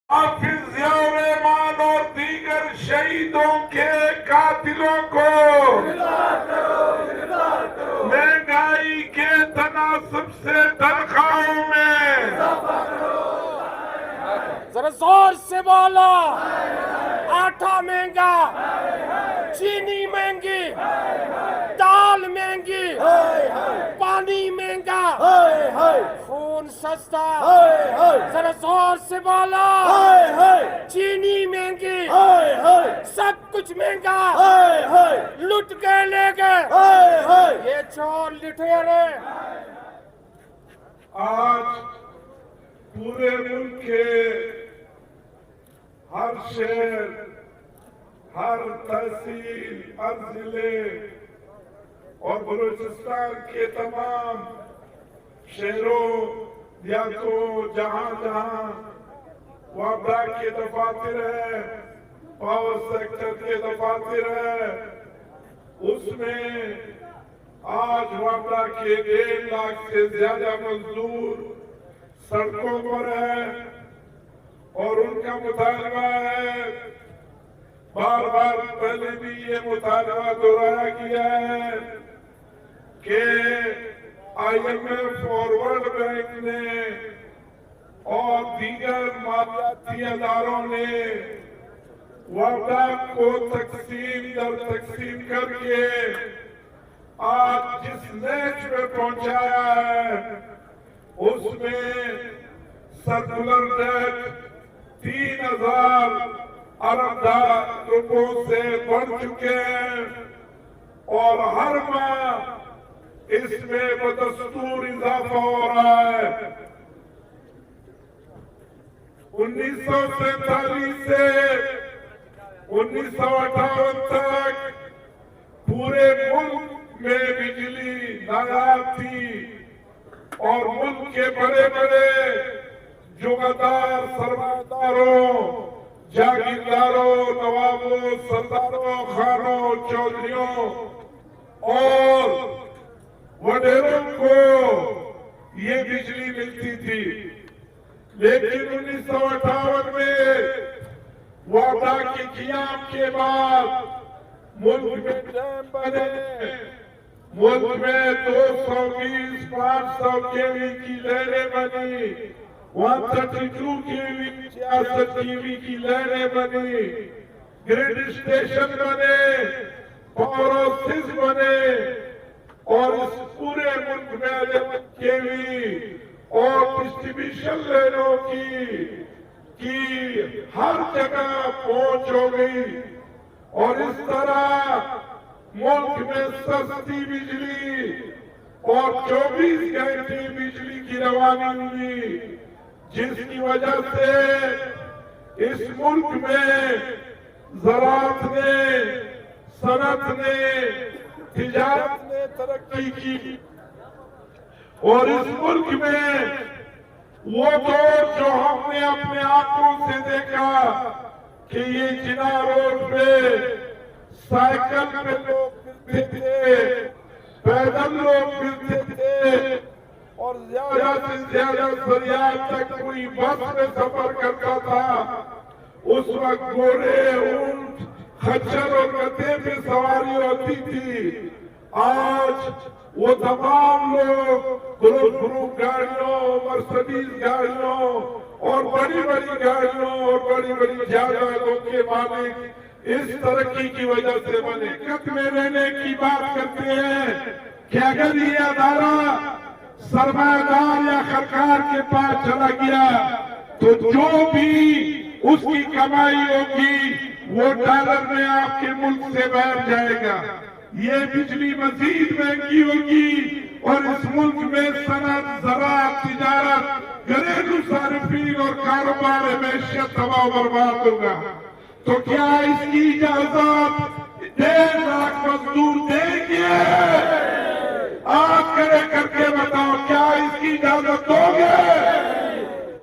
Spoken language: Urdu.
حافظ ضیاء الرحمان اور دیگر شہیدوں کے قاتلوں کو مہنگائی کے تناسب سے تنخواہوں میں ذرا زور سے بولا. آٹا مہنگا، چینی مہنگی، دال مہنگی، پانی مہنگا، خون سستا. ذرا زور سے بولا. چینی مہنگی، سب کچھ مہنگا. لٹ کے لے گئے یہ چور لٹیرے. آج پورے ملک کے ہر شہر، ہر تحصیل، ہر ضلع اور بلوچستان کے تمام شہروں دیہاتوں جہاں جہاں وابڈا کے دفاتر ہیں، پاور سیکٹر کے دفاتر ہیں، اس میں آج وابڈا کے 1.5 لاکھ سے زیادہ مزدور سڑکوں پر ہیں اور ان کا مطالبہ ہے. بار بار پہلے بھی یہ مطالبہ دہرایا گیا ہے کہ IMF اور ورلڈ بینک نے اور دیگر مالیاتی اداروں نے وابڈا کو تقسیم در تقسیم کر کے آج جس نیچ پہ پہنچایا ہے اس میں سرکولر ڈیٹ 3,000 ارب روپوں سے بڑھ چکے ہیں اور ہر ماہ اس میں بدستور اضافہ ہو رہا ہے. 1947 سے 1958 تک پورے ملک میں بجلی نایاب تھی اور ملک کے بڑے بڑے جوگدار سرمایہداروں، جاگیرداروں، نوابوں، سرداروں، خانوں، چودھریوں اور وڈیروں کو یہ بجلی ملتی تھی. لیکن 1958 میں وابڈا کے قیام کے بعد ملک میں ڈیم بنے، ملک میں 220-500 kV کی لہریں بنی، 132 kV 66 kV کی لہریں بنی، گریڈ اسٹیشن بنے، پاور ہاؤسز بنے اور اس پورے ملک میں 11 kV اور ڈسٹریبیوشن لائنوں کی ہر جگہ پہنچ ہو گئی اور اس طرح ملک میں سستی بجلی اور 24 گھنٹے بجلی کی روانی ہوئی، جس کی وجہ سے اس ملک میں زراعت نے، صنعت نے، تجارت نے ترقی کی اور اس ملک میں وہ دور جو ہم نے اپنے آنکھوں سے دیکھا کہ یہ جنا روڈ پہ سائیکل پہ لوگ پھرتے تھے، پیدل لوگ پھرتے تھے اور زیادہ سے زیادہ فریاد تک کوئی بس میں سفر کرتا تھا. اس وقت گھوڑے، اونٹ، خچر اور گدھے پہ سواری ہوتی تھی. آج وہ تمام لوگ گروپ گاڑیوں، مرسڈیز گاڑیوں اور بڑی بڑی گاڑیوں اور بڑی بڑی جائیدادوں کے مالک اس ترقی کی وجہ سے بنے. حقیقت میں رہنے کی بات کرتے ہیں کہ اگر یہ ادارہ سرمایہ دار یا خرکار کے پاس چلا گیا تو جو بھی اس کی کمائی ہوگی وہ ڈالر میں آپ کے ملک سے باہر جائے گا. یہ بجلی مزید مہنگی ہوگی اور اس ملک میں صنعت، زراعت، تجارت، گھریلو صارفین اور کاروبار ہمیشہ تباہ و برباد ہوگا. تو کیا اس کی اجازت 1.5 لاکھ مزدور دیں گے؟ آپ کھڑے کر کے بتاؤ، کیا اس کی اجازت دو گے؟